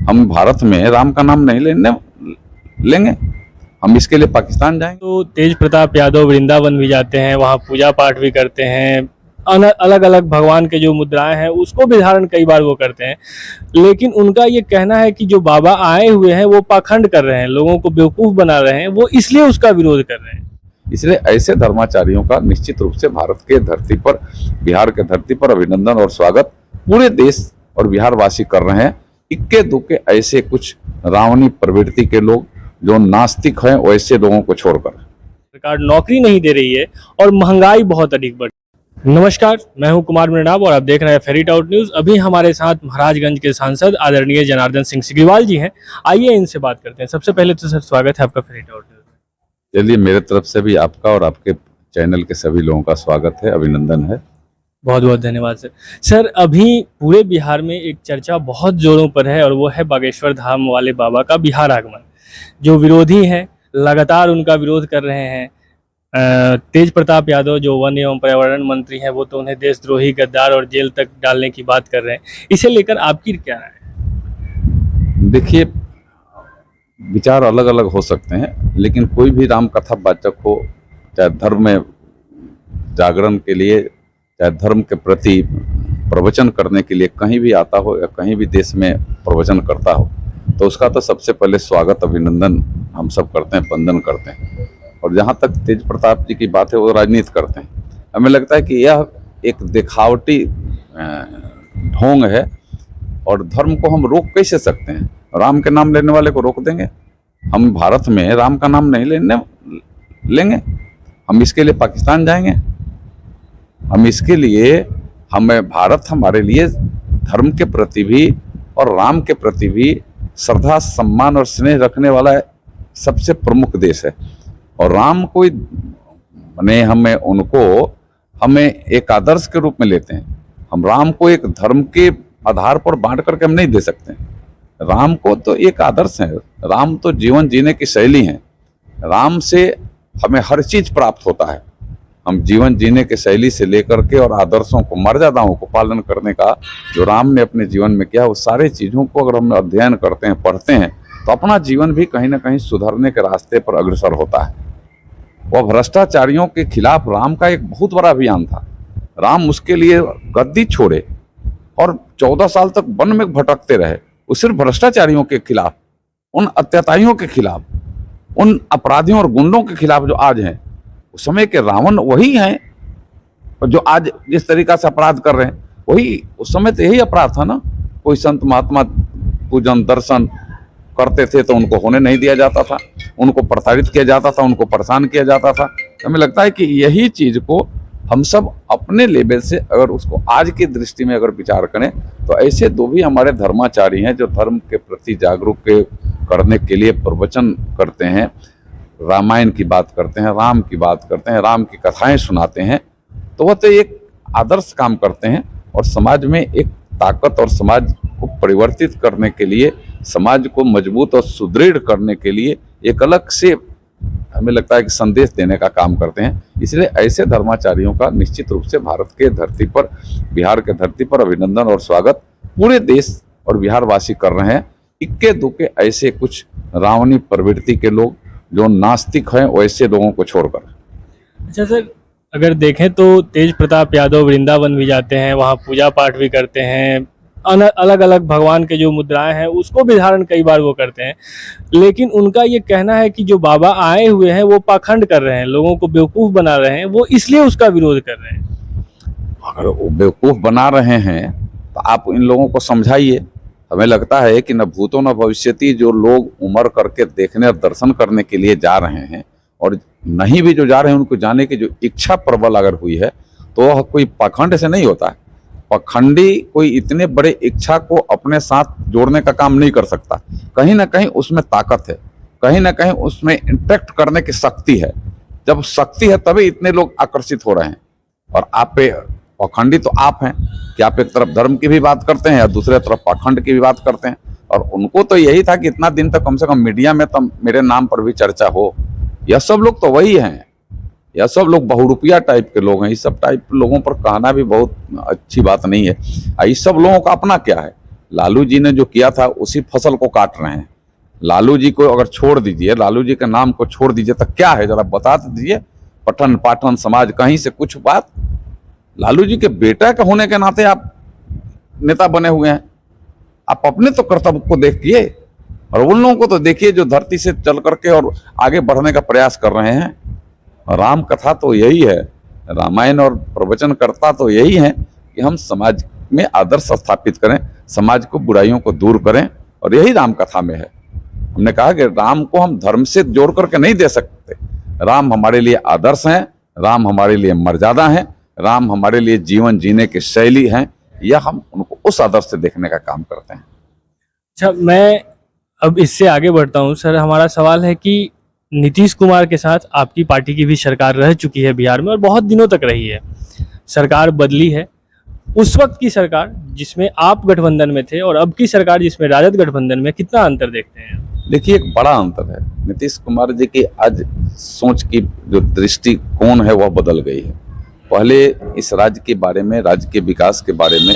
हम भारत में राम का नाम नहीं लेंगे। हम इसके लिए पाकिस्तान जाएंगे। तो तेज प्रताप यादव वृंदावन भी जाते हैं, वहाँ पूजा पाठ भी करते हैं, अलग अलग भगवान के जो मुद्राएं हैं उसको भी धारण कई बार वो करते हैं। लेकिन उनका ये कहना है कि जो बाबा आए हुए हैं वो पाखंड कर रहे हैं, लोगों को बेवकूफ बना रहे हैं, वो इसलिए उसका विरोध कर रहे हैं। इसलिए ऐसे धर्माचार्यों का निश्चित रूप से भारत के धरती पर, बिहार के धरती पर अभिनंदन और स्वागत पूरे देश और बिहार वासी कर रहे हैं। इक्के दुक्के ऐसे कुछ रावणी प्रवृत्ति के लोग जो नास्तिक हैं, वैसे लोगों को छोड़कर सरकार नौकरी नहीं दे रही है और महंगाई बहुत अधिक बढ़। नमस्कार, मैं हूं कुमार मृणाल और आप देख रहे हैं फेरी टाउट न्यूज। अभी हमारे साथ महाराजगंज के सांसद आदरणीय जनार्दन सिंह सिग्रीवाल जी हैं। आइए इनसे बात करते हैं। सबसे पहले तो सर स्वागत है आपका फेरी टाउट न्यूज में। चलिए, मेरे तरफ से भी आपका और आपके चैनल के सभी लोगों का स्वागत है, अभिनंदन है। बहुत बहुत धन्यवाद सर। सर, अभी पूरे बिहार में एक चर्चा बहुत जोरों पर है और वो है बागेश्वर धाम वाले बाबा का बिहार आगमन। जो विरोधी हैं लगातार उनका विरोध कर रहे हैं। तेज प्रताप यादव जो वन एवं पर्यावरण मंत्री हैं वो तो उन्हें देशद्रोही, गद्दार और जेल तक डालने की बात कर रहे हैं। इसे लेकर आपकी क्या राय है? देखिए, विचार अलग अलग हो सकते हैं, लेकिन कोई भी राम कथा वाचक हो, चाहे धर्म में जागरण के लिए, चाहे धर्म के प्रति प्रवचन करने के लिए कहीं भी आता हो या कहीं भी देश में प्रवचन करता हो, तो उसका तो सबसे पहले स्वागत, अभिनंदन हम सब करते हैं, वंदन करते हैं। और जहाँ तक तेज प्रताप जी की बात है, वो राजनीति करते हैं। हमें लगता है कि यह एक दिखावटी ढोंग है और धर्म को हम रोक कैसे सकते हैं? राम के नाम लेने वाले को रोक देंगे? हम भारत में राम का नाम नहीं लेंगे। हम इसके लिए पाकिस्तान जाएंगे? हम इसके लिए, हमें भारत हमारे लिए धर्म के प्रति भी और राम के प्रति भी श्रद्धा, सम्मान और स्नेह रखने वाला सबसे प्रमुख देश है। और राम को हमें एक आदर्श के रूप में लेते हैं। हम राम को एक धर्म के आधार पर बांट करके हम नहीं दे सकते। राम को तो एक आदर्श है, राम तो जीवन जीने की शैली है। राम से हमें हर चीज प्राप्त होता है। हम जीवन जीने के शैली से लेकर के और आदर्शों को, मर्यादाओं को पालन करने का जो राम ने अपने जीवन में किया, वो सारे चीजों को अगर हम अध्ययन करते हैं, पढ़ते हैं, तो अपना जीवन भी कहीं ना कहीं सुधरने के रास्ते पर अग्रसर होता है। वह भ्रष्टाचारियों के खिलाफ राम का एक बहुत बड़ा अभियान था। राम उसके लिए गद्दी छोड़े और 14 साल तक वन में भटकते रहे। वो सिर्फ भ्रष्टाचारियों के खिलाफ, उन अत्याचारियों के खिलाफ, उन अपराधियों और गुंडों के खिलाफ जो आज हैं, उस समय के रावण वही हैं। और जो आज जिस तरीका से अपराध कर रहे हैं, वही उस समय तो यही अपराध था ना। कोई संत महात्मा पूजन दर्शन करते थे तो उनको होने नहीं दिया जाता था, उनको प्रताड़ित किया जाता था, उनको परेशान किया जाता था। हमें लगता है कि यही चीज को हम सब अपने लेवल से अगर उसको आज की दृष्टि में अगर विचार करें, तो ऐसे दो भी हमारे धर्माचारी हैं जो धर्म के प्रति जागरूक करने के लिए प्रवचन करते हैं, रामायण की बात करते हैं, राम की बात करते हैं, राम की कथाएं सुनाते हैं। तो वह तो एक आदर्श काम करते हैं और समाज में एक ताकत और समाज को परिवर्तित करने के लिए, समाज को मजबूत और सुदृढ़ करने के लिए एक अलग से हमें लगता है कि संदेश देने का काम करते हैं। इसलिए ऐसे धर्माचार्यों का निश्चित रूप से भारत के धरती पर, बिहार के धरती पर अभिनंदन और स्वागत पूरे देश और बिहार वासी कर रहे हैं। इक्के दुक्के ऐसे कुछ रावणी प्रवृत्ति के लोग जो नास्तिक हैं, वैसे लोगों को छोड़कर। अच्छा सर, अगर देखें तो तेज प्रताप यादव वृंदावन भी जाते हैं, वहाँ पूजा पाठ भी करते हैं, अलग अलग भगवान के जो मुद्राएं हैं उसको भी धारण कई बार वो करते हैं। लेकिन उनका ये कहना है कि जो बाबा आए हुए हैं वो पाखंड कर रहे हैं, लोगों को बेवकूफ बना रहे हैं, वो इसलिए उसका विरोध कर रहे हैं। अगर वो बेवकूफ बना रहे हैं तो आप इन लोगों को समझाइए। हमें लगता है कि न भूतो न भविष्यति जो लोग उम्र करके देखने और दर्शन करने के लिए जा रहे हैं, और नहीं भी जो जा रहे हैं, उनको जाने की जो इच्छा प्रबल अगर हुई है, तो वह कोई पाखंड से नहीं होता है। पाखंडी कोई इतने बड़े इच्छा को अपने साथ जोड़ने का काम नहीं कर सकता। कहीं ना कहीं उसमें ताकत है, कहीं ना कहीं उसमें इंटरेक्ट करने की शक्ति है। जब शक्ति है तभी इतने लोग आकर्षित हो रहे हैं। और आप पे पाखंडी तो आप हैं कि आप एक तरफ धर्म की भी बात करते हैं और दूसरे तरफ पाखंड की भी बात करते हैं। और उनको तो यही था कि इतना दिन तक कम से कम मीडिया में तो मेरे नाम पर भी चर्चा हो। यह सब लोग तो वही हैं, यह सब लोग बहुरूपिया टाइप के लोग हैं। इस सब टाइप लोगों पर कहना भी बहुत अच्छी बात नहीं है। इस सब लोगों का अपना क्या है, लालू जी ने जो किया था उसी फसल को काट रहे हैं। लालू जी को अगर छोड़ दीजिए, लालू जी के नाम को छोड़ दीजिए तो क्या है जरा बता दीजिए। पठन पाठन समाज कहीं से कुछ बात। लालू जी के बेटा के होने के नाते आप नेता बने हुए हैं। आप अपने तो कर्तव्य को देखिए और उन लोगों को तो देखिए जो धरती से चल करके और आगे बढ़ने का प्रयास कर रहे हैं। और राम कथा तो यही है, रामायण और प्रवचन करता तो यही है कि हम समाज में आदर्श स्थापित करें, समाज को बुराइयों को दूर करें, और यही राम कथा में है। हमने कहा कि राम को हम धर्म से जोड़ करके नहीं दे सकते। राम हमारे लिए आदर्श हैं, राम हमारे लिए मर्यादा हैं, राम हमारे लिए जीवन जीने की शैली हैं, या हम उनको उस आदर्श से देखने का काम करते हैं। अच्छा, मैं अब इससे आगे बढ़ता हूँ सर। हमारा सवाल है कि नीतीश कुमार के साथ आपकी पार्टी की भी सरकार रह चुकी है बिहार में और बहुत दिनों तक रही है। सरकार बदली है, उस वक्त की सरकार जिसमें आप गठबंधन में थे और अब की सरकार जिसमें राजद गठबंधन में, कितना अंतर देखते हैं? देखिए, एक बड़ा अंतर है। नीतीश कुमार जी की आज सोच की जो दृष्टिकोण है वह बदल गई है। पहले इस राज्य के बारे में, राज्य के विकास के बारे में,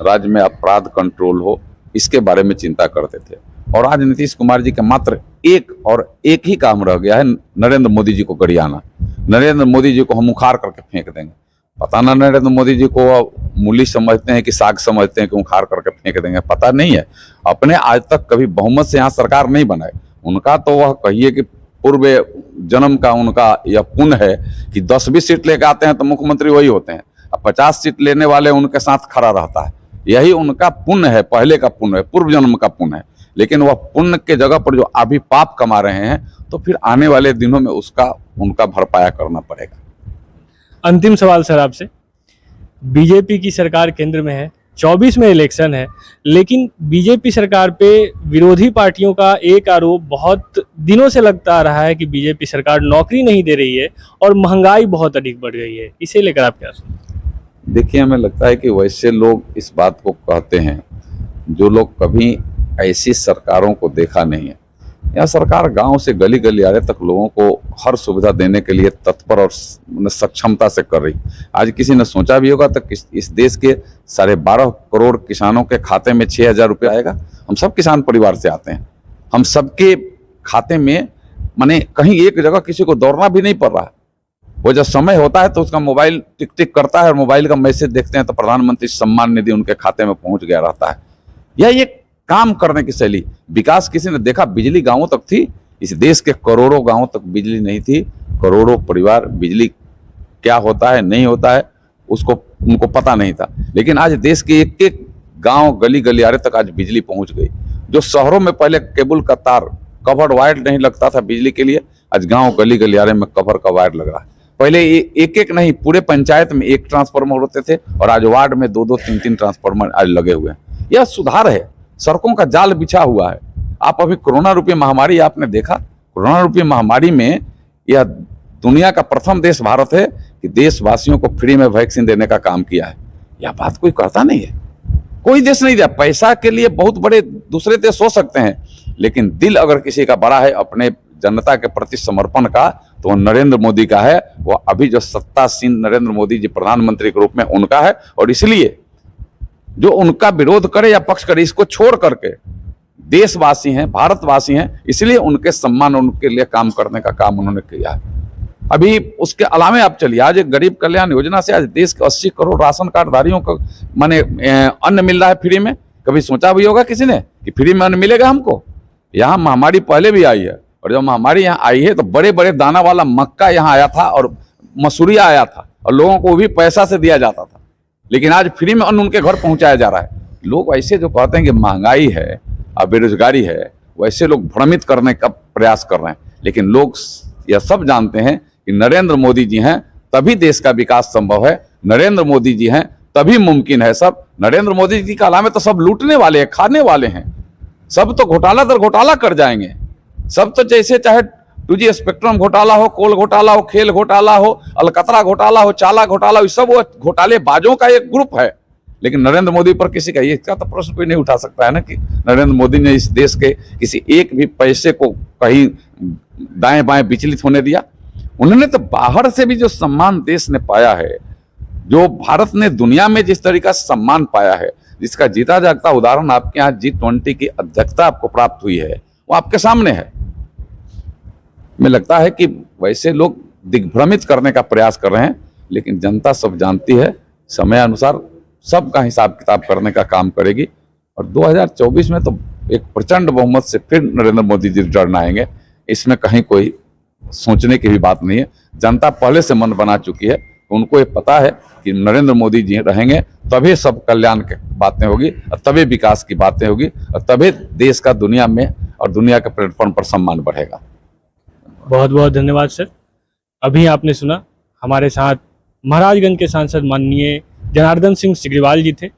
राज्य में अपराध कंट्रोल हो, इसके बारे में चिंता करते थे। और आज नीतीश कुमार जी का मात्र एक ही काम रह गया है, नरेंद्र मोदी जी को गरियाना। नरेंद्र मोदी जी को हम उखाड़ करके फेंक देंगे। पता ना नरेंद्र मोदी जी को मूली समझते हैं कि साग समझते हैं कि उखाड़ करके फेंक देंगे, पता नहीं है। अपने आज तक कभी बहुमत से यहाँ सरकार नहीं बनाए। उनका तो वह कहिए कि पूर्व जन्म का उनका यह पुण्य है कि 10-20 सीट लेकर आते हैं तो मुख्यमंत्री वही होते हैं। अब 50 सीट लेने वाले उनके साथ खड़ा रहता है। यही उनका पुण्य है, पहले का पुण्य है, पूर्व जन्म का पुण्य है। लेकिन वह पुण्य के जगह पर जो अभी पाप कमा रहे हैं, तो फिर आने वाले दिनों में उनका भरपाया करना पड़ेगा। अंतिम सवाल सर आपसे। बीजेपी की सरकार केंद्र में है, 24 में इलेक्शन है, लेकिन बीजेपी सरकार पे विरोधी पार्टियों का एक आरोप बहुत दिनों से लगता आ रहा है कि बीजेपी सरकार नौकरी नहीं दे रही है और महंगाई बहुत अधिक बढ़ गई है। इसे लेकर आप क्या सोचते हैं? देखिए, हमें लगता है कि वैसे लोग इस बात को कहते हैं जो लोग कभी ऐसी सरकारों को देखा नहीं है। यह सरकार गांव से गली गलियारे तक लोगों को हर सुविधा देने के लिए तत्पर और सक्षमता से कर रही। आज किसी ने सोचा भी होगा तो इस देश के 12.5 करोड़ किसानों के खाते में 6,000 रुपये आएगा। हम सब किसान परिवार से आते हैं। हम सबके खाते में माने कहीं एक जगह किसी को दौड़ना भी नहीं पड़ रहा है। वो जब समय होता है तो उसका मोबाइल टिक टिक करता है और मोबाइल का मैसेज देखते हैं तो प्रधानमंत्री सम्मान निधि उनके खाते में पहुंच गया रहता है। यह एक काम करने की शैली। विकास किसी ने देखा? बिजली गांवों तक थी। इस देश के करोड़ों गांवों तक बिजली नहीं थी। करोड़ों परिवार बिजली क्या होता है नहीं होता है उनको पता नहीं था। लेकिन आज देश के एक एक गांव गली गलियारे तक आज बिजली पहुंच गई। जो शहरों में पहले केबल का तार कवर्ड वायर नहीं लगता था बिजली के लिए, आज गांव गली गलियारे में कवर का वायर लग रहा है। पहले एक नहीं, पूरे पंचायत में 1 ट्रांसफार्मर होते थे और आज वार्ड में 2-2, 3-3 ट्रांसफार्मर आज लगे हुए हैं। यह सुधार है। सड़कों का जाल बिछा हुआ है। आप अभी कोरोना रूपी महामारी आपने देखा। कोरोना रूपी महामारी में यह दुनिया का प्रथम देश भारत है कि देशवासियों को फ्री में वैक्सीन देने का काम किया है। यह बात कोई कहता नहीं है। कोई देश नहीं दिया। पैसा के लिए बहुत बड़े दूसरे देश हो सकते हैं, लेकिन दिल अगर किसी का बड़ा है अपने जनता के प्रति समर्पण का, तो नरेंद्र मोदी का है। वो अभी जो सत्तासीन नरेंद्र मोदी जी प्रधानमंत्री के रूप में उनका है। और इसलिए जो उनका विरोध करे या पक्ष करे, इसको छोड़ करके देशवासी हैं, भारतवासी हैं, इसलिए उनके सम्मान, उनके लिए काम करने का काम उन्होंने किया है। अभी उसके अलावे आप चलिए, आज एक गरीब कल्याण योजना से आज देश के 80 करोड़ राशन कार्डधारियों को माने अन्न मिल रहा है फ्री में। कभी सोचा भी होगा किसी ने कि फ्री में अन्न मिलेगा हमको? यहाँ महामारी पहले भी आई है, और जब महामारी यहाँ आई है तो बड़े बड़े दाना वाला मक्का यहाँ आया था और मसूरिया आया था, और लोगों को भी पैसा से दिया जाता था। लेकिन आज फ्री में अन्न उनके घर पहुंचाया जा रहा है। लोग ऐसे जो कहते हैं कि महंगाई है और बेरोजगारी है, वैसे लोग भ्रमित करने का प्रयास कर रहे हैं। लेकिन लोग यह सब जानते हैं कि नरेंद्र मोदी जी हैं तभी देश का विकास संभव है। नरेंद्र मोदी जी हैं तभी मुमकिन है सब। नरेंद्र मोदी जी के अलावा तो सब लूटने वाले हैं, खाने वाले हैं। सब तो घोटाला दर घोटाला कर जाएंगे। सब तो जैसे चाहे 2G स्पेक्ट्रम घोटाला हो, कोल घोटाला हो, खेल घोटाला हो, अलकतरा घोटाला हो, चाला घोटाला हो, सब वो घोटालेबाजों का एक ग्रुप है। लेकिन नरेंद्र मोदी पर किसी का इसका तो प्रश्न कोई नहीं उठा सकता है ना कि नरेंद्र मोदी ने इस देश के किसी एक भी पैसे को कहीं दाएं बाएं विचलित होने दिया। उन्होंने तो बाहर से भी जो सम्मान देश ने पाया है, जो भारत ने दुनिया में जिस तरीका से सम्मान पाया है, जिसका जीता जागता उदाहरण आपके यहाँ G20 की अध्यक्षता आपको प्राप्त हुई है, वो आपके सामने है। मुझे लगता है कि वैसे लोग दिग्भ्रमित करने का प्रयास कर रहे हैं, लेकिन जनता सब जानती है, समय अनुसार सबका हिसाब किताब करने का काम करेगी और 2024 में तो एक प्रचंड बहुमत से फिर नरेंद्र मोदी जी रिटर्न आएंगे। इसमें कहीं कोई सोचने की भी बात नहीं है। जनता पहले से मन बना चुकी है, उनको ये पता है कि नरेंद्र मोदी जी रहेंगे तभी सब कल्याण की बातें होगी और तभी विकास की बातें होगी और तभी देश का दुनिया में और दुनिया के प्लेटफॉर्म पर सम्मान बढ़ेगा। बहुत बहुत धन्यवाद सर। अभी आपने सुना हमारे साथ महाराजगंज के सांसद माननीय जनार्दन सिंह सिग्रीवाल जी थे।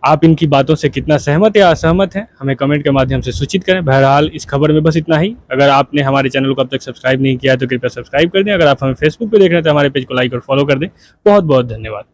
आप इनकी बातों से कितना सहमत या असहमत हैं, हमें कमेंट के माध्यम से सूचित करें। बहरहाल इस खबर में बस इतना ही। अगर आपने हमारे चैनल को अब तक सब्सक्राइब नहीं किया है तो कृपया सब्सक्राइब कर दें। अगर आप हमें फेसबुक पे देख रहे हैं तो हमारे पेज को लाइक और फॉलो कर दें। बहुत बहुत धन्यवाद।